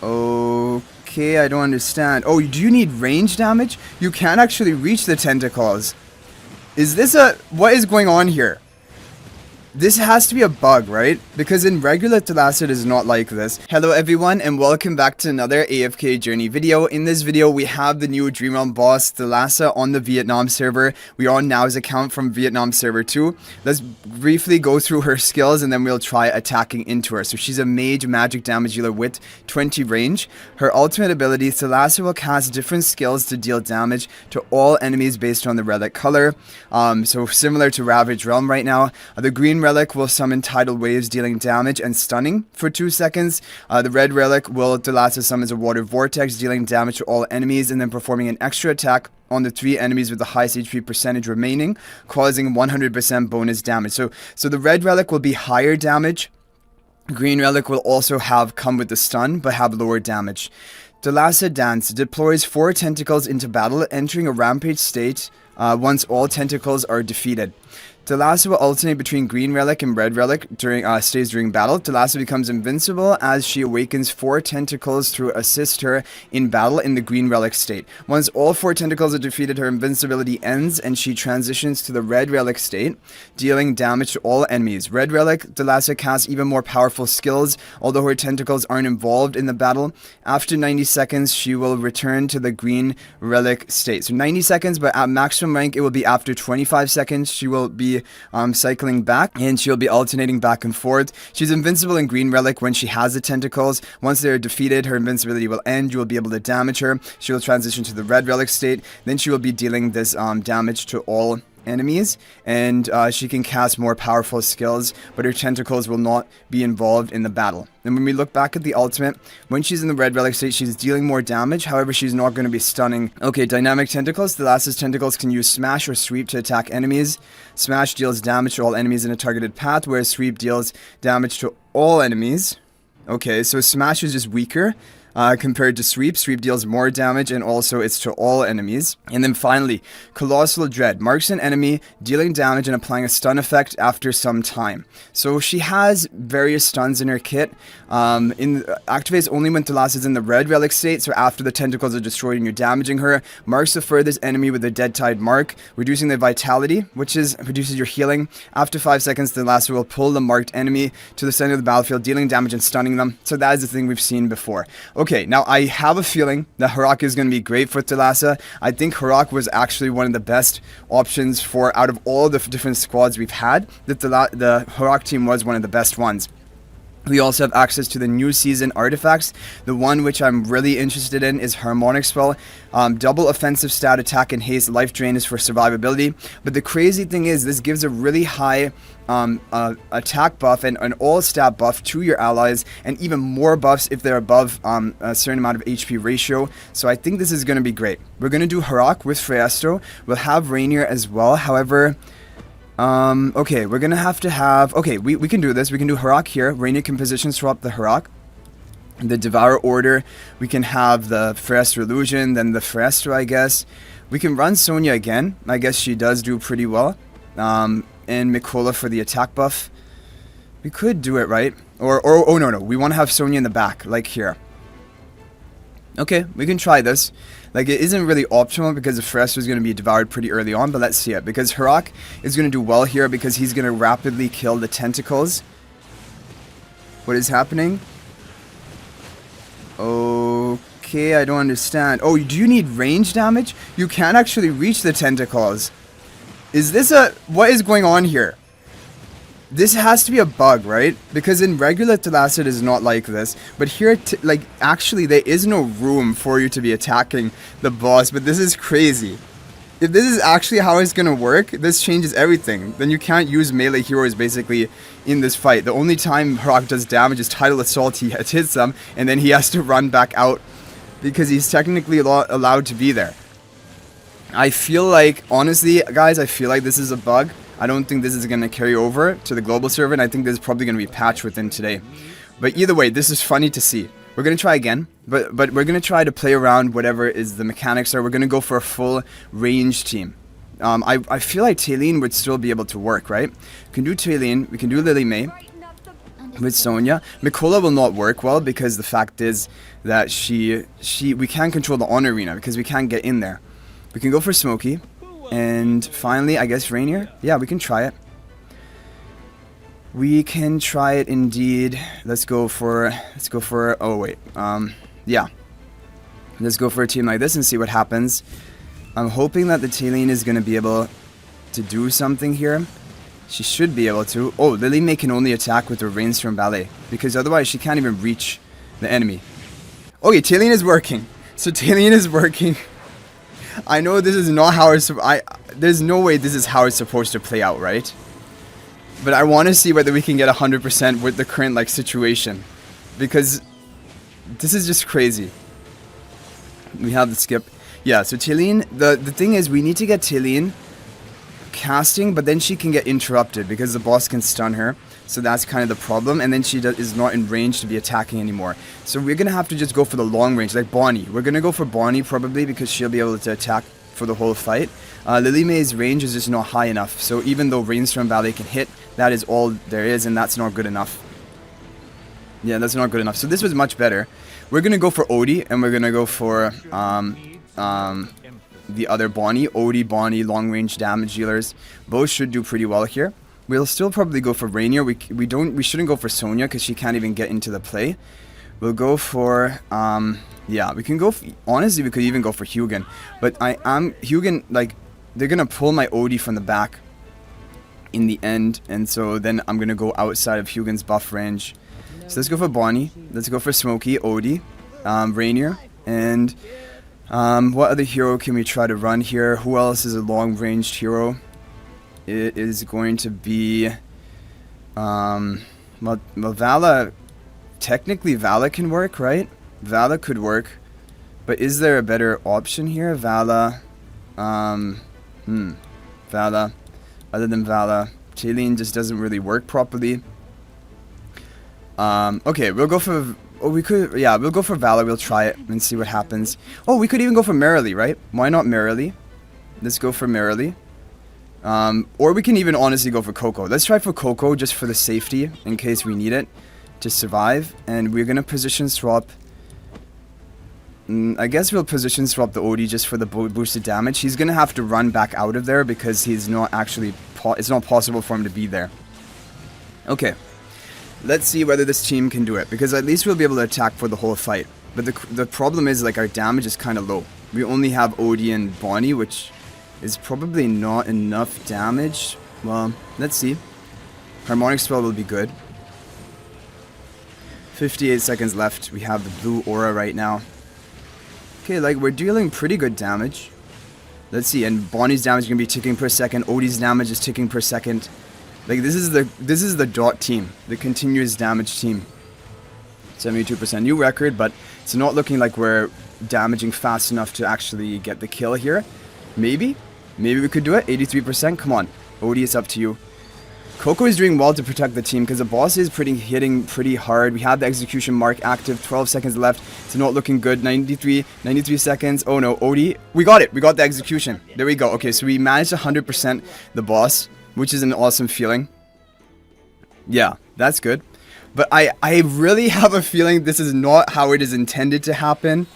Okay, I don't understand. Oh, do you need range damage? You can't actually reach the tentacles. Is this what is going on here? This has to be a bug, right? Because in regular Thalassa it is not like this. Hello everyone and welcome back to another AFK journey video. In this video we have the new Dream Realm boss Thalassa on the Vietnam server. We are on Now's account from Vietnam server 2. Let's briefly go through her skills and then we'll try attacking into her. So she's a mage magic damage dealer with 20 range. Her ultimate ability, Thalassa will cast different skills to deal damage to all enemies based on the relic color. So similar to Ravage Realm right now. The green relic will summon tidal waves dealing damage and stunning for 2 seconds. The red relic will Thalassa summons a water vortex dealing damage to all enemies and then performing an extra attack on the 3 enemies with the highest HP percentage remaining, causing 100% bonus damage. So the red relic will be higher damage. Green relic will also come with the stun but have lower damage. Thalassa Dance deploys 4 tentacles into battle, entering a rampage state once all tentacles are defeated. Thalassa will alternate between green relic and red relic stays during battle. Thalassa becomes invincible as she awakens 4 tentacles to assist her in battle in the green relic state. Once all 4 tentacles are defeated, her invincibility ends and she transitions to the red relic state, dealing damage to all enemies. Red relic, Thalassa casts even more powerful skills, although her tentacles aren't involved in the battle. After 90 seconds, she will return to the green relic state. So 90 seconds, but at maximum rank, it will be after 25 seconds. She will be cycling back and she'll be alternating back and forth. She's invincible in green relic when she has the tentacles. Once they're defeated, her invincibility will end. You will be able to damage her. She will transition to the red relic state. Then she will be dealing this damage to all enemies, and she can cast more powerful skills, but her tentacles will not be involved in the battle. And when we look back at the ultimate, when she's in the red relic state, she's dealing more damage. However, she's not going to be stunning. Okay, dynamic tentacles. Thalassa's tentacles can use smash or sweep to attack enemies. Smash deals damage to all enemies in a targeted path, whereas sweep deals damage to all enemies. Okay, so smash is just weaker compared to sweep. Sweep deals more damage and also it's to all enemies. And then finally, Colossal Dread marks an enemy, dealing damage and applying a stun effect after some time. So she has various stuns in her kit. Activates only when Thalassa is in the red relic state, so after the tentacles are destroyed and you're damaging her. Marks the furthest enemy with a dead tide mark, reducing their vitality, which reduces your healing. After 5 seconds, Thalassa will pull the marked enemy to the center of the battlefield, dealing damage and stunning them. So that is the thing we've seen before. Okay, now I have a feeling that Harak is going to be great for Thalassa. I think Harak was actually one of the best options for, out of all the different squads we've had, that the Harak team was one of the best ones. We also have access to the new season artifacts. The one which I'm really interested in is Harmonic Spell. Double offensive stat, attack and haste. Life drain is for survivability. But the crazy thing is this gives a really high attack buff and an all stat buff to your allies, and even more buffs if they're above a certain amount of HP ratio. So I think this is going to be great. We're going to do Harak with Freestro. We'll have Rainier as well. However, okay, we're gonna have to have, okay, we can do this. We can do Harak here. Rainier can position swap the Harak. The Devour Order. We can have the Freestro Illusion, then the Freestro, I guess. We can run Sonya again. I guess she does do pretty well. And Mikola for the attack buff. We could do it, right? Or oh no, we want to have Sonya in the back, like here. Okay, we can try this. Like, it isn't really optimal because the Freestro is going to be devoured pretty early on, but let's see it. Because Harak is going to do well here because he's going to rapidly kill the tentacles. What is happening? Okay, I don't understand. Oh, do you need range damage? You can't actually reach the tentacles. Is this what is going on here? This has to be a bug, right? Because in regular Thalassa it is not like this. But here, like, actually there is no room for you to be attacking the boss. But this is crazy. If this is actually how it's gonna work, this changes everything. Then you can't use melee heroes basically in this fight. The only time Harak does damage is Tidal Assault. He hits them and then he has to run back out because he's technically allowed to be there. I feel like, honestly, guys, I feel like this is a bug. I don't think this is going to carry over to the global server, and I think this is probably going to be patched within today. But either way, this is funny to see. We're going to try again, but we're going to try to play around whatever is the mechanics are. We're going to go for a full range team. I feel like Talene would still be able to work, right? We can do Talene, we can do Lily May. with Sonya. Mikola will not work well because the fact is that we can't control the on arena because we can't get in there. We can go for Smokey. And finally, I guess Rainier? Yeah, we can try it. We can try it indeed. Let's go for, oh wait, yeah. Let's go for a team like this and see what happens. I'm hoping that the Talene is going to be able to do something here. She should be able to. Oh, Lily May can only attack with her Rainstorm Ballet, because otherwise she can't even reach the enemy. Okay, Talene is working. So Talene is working. I know this is not how it's... there's no way this is how it's supposed to play out, right? But I want to see whether we can get 100% with the current, like, situation. Because this is just crazy. We have the skip. Yeah, so Talene... The thing is, we need to get Talene casting, but then she can get interrupted because the boss can stun her. So that's kind of the problem. And then she is not in range to be attacking anymore. So we're going to have to just go for the long range, like Bonnie. We're going to go for Bonnie probably because she'll be able to attack for the whole fight. Lily May's range is just not high enough. So even though Rainstorm Ballet can hit, that is all there is, and that's not good enough. Yeah, that's not good enough. So this was much better. We're going to go for Odie, and we're going to go for the other Bonnie. Odie, Bonnie, long range damage dealers. Both should do pretty well here. We'll still probably go for Rainier. We shouldn't go for Sonya because she can't even get into the play. We'll go for yeah, we can go honestly we could even go for Hugin. But Hugin, like, they're gonna pull my Odie from the back in the end, and so then I'm gonna go outside of Hugin's buff range. So let's go for Bonnie. Let's go for Smokey, Odie, Rainier, and what other hero can we try to run here? Who else is a long-ranged hero? It is going to be, well, Vala, technically Vala can work, right? Vala could work, but is there a better option here? Vala, Vala, other than Vala, Talene just doesn't really work properly. Okay, we'll go for, oh, we'll go for Vala, we'll try it and see what happens. Oh, we could even go for Marilee, right? Why not Marilee? Let's go for Marilee. Or we can even honestly go for Coco. Let's try for Coco just for the safety in case we need it to survive. And we're gonna position swap. I guess we'll position swap the Odie just for the boosted damage. He's gonna have to run back out of there because he's not actually... it's not possible for him to be there. Okay. Let's see whether this team can do it, because at least we'll be able to attack for the whole fight. But the problem is, like, our damage is kind of low. We only have Odie and Bonnie, which is probably not enough damage. Well, let's see. Harmonic Spell will be good. 58 seconds left. We have the blue aura right now. Okay, like, we're dealing pretty good damage. Let's see, and Bonnie's damage is going to be ticking per second. Odie's damage is ticking per second. Like, this is the dot team, the continuous damage team. 72% new record, but it's not looking like we're damaging fast enough to actually get the kill here. Maybe we could do it. 83%. Come on, Odie, it's up to you. Coco is doing well to protect the team because the boss is hitting pretty hard. We have the execution mark active. 12 seconds left. It's not looking good. 93 seconds. Oh no, Odie, we got it. We got the execution. There we go. Okay, so we managed 100% the boss, which is an awesome feeling. Yeah, that's good. But I really have a feeling this is not how it is intended to happen.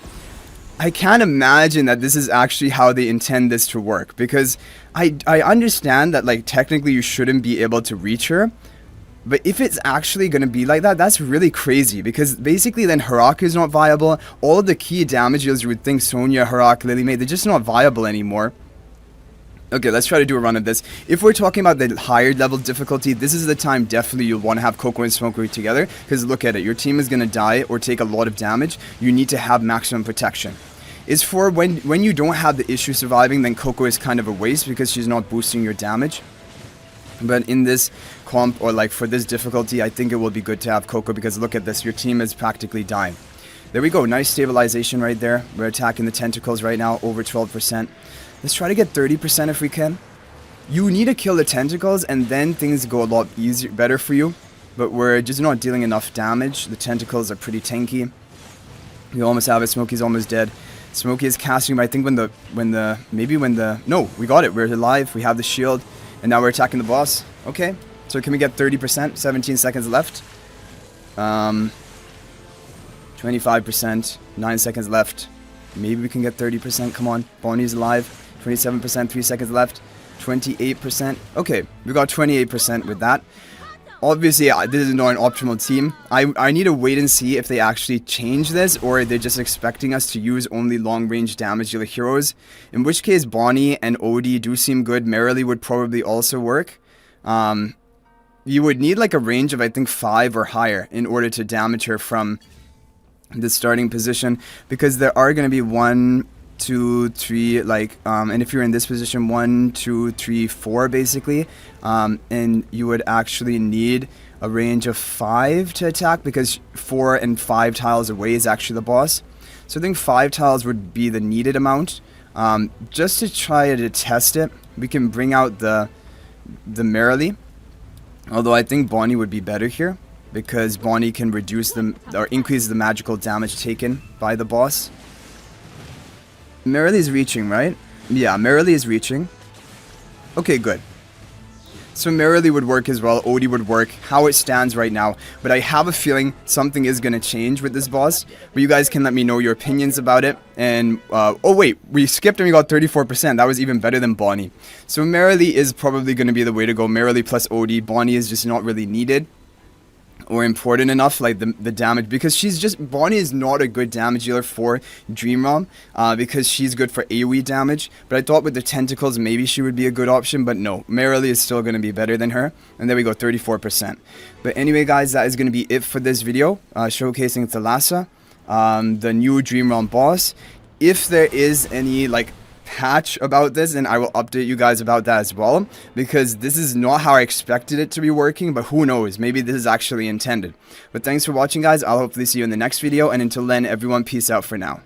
I can't imagine that this is actually how they intend this to work, because I understand that, like, technically you shouldn't be able to reach her, but if it's actually going to be like that, that's really crazy, because basically then Harak is not viable. All of the key damage dealers you would think, Sonya, Harak, Lily May, they're just not viable anymore. Okay, let's try to do a run of this. If we're talking about the higher level difficulty, this is the time definitely you'll want to have Coco and Smokey together, because look at it, your team is going to die or take a lot of damage. You need to have maximum protection. It's for when you don't have the issue surviving, then Coco is kind of a waste because she's not boosting your damage. But in this comp, or like for this difficulty, I think it will be good to have Coco, because look at this, your team is practically dying. There we go, nice stabilization right there. We're attacking the tentacles right now, over 12%. Let's try to get 30% if we can. You need to kill the tentacles and then things go a lot easier, better for you. But we're just not dealing enough damage. The tentacles are pretty tanky. We almost have it. Smokey's almost dead. Smokey is casting, but I think no, we got it. We're alive. We have the shield. And now we're attacking the boss. Okay. So can we get 30%? 17 seconds left. 25%, 9 seconds left. Maybe we can get 30%. Come on, Bonnie's alive. 27%, 3 seconds left. 28%. Okay, we got 28% with that. Obviously, this is not an optimal team. I need to wait and see if they actually change this, or they're just expecting us to use only long-range damage dealer heroes. In which case, Bonnie and Odie do seem good. Marilee would probably also work. You would need like a range of, I think, 5 or higher in order to damage her from the starting position, because there are going to be 1, 2, 3, like, and if you're in this position, 1, 2, 3, 4, basically, and you would actually need a range of 5 to attack, because 4 and 5 tiles away is actually the boss. So I think 5 tiles would be the needed amount. Just to try to test it, we can bring out the Marilee, although I think Bonnie would be better here, because Bonnie can reduce or increase the magical damage taken by the boss. Marilee is reaching, right? Yeah, Marilee is reaching. Okay, good. So Marilee would work as well, Odie would work, how it stands right now. But I have a feeling something is going to change with this boss. But you guys can let me know your opinions about it. And, oh wait, we skipped and we got 34%. That was even better than Bonnie. So Marilee is probably going to be the way to go. Marilee plus Odie. Bonnie is just not really needed or important enough, like the damage, because Bonnie is not a good damage dealer for Dream Realm, because she's good for AoE damage. But I thought with the tentacles maybe she would be a good option, but no, Marilee is still going to be better than her. And there we go, 34%. But anyway guys, that is going to be it for this video, showcasing Thalassa, the new Dream Realm boss. If there is any like patch about this, and I will update you guys about that as well, because this is not how I expected it to be working, but who knows, maybe this is actually intended. But thanks for watching guys, I'll hopefully see you in the next video, and until then everyone, peace out for now.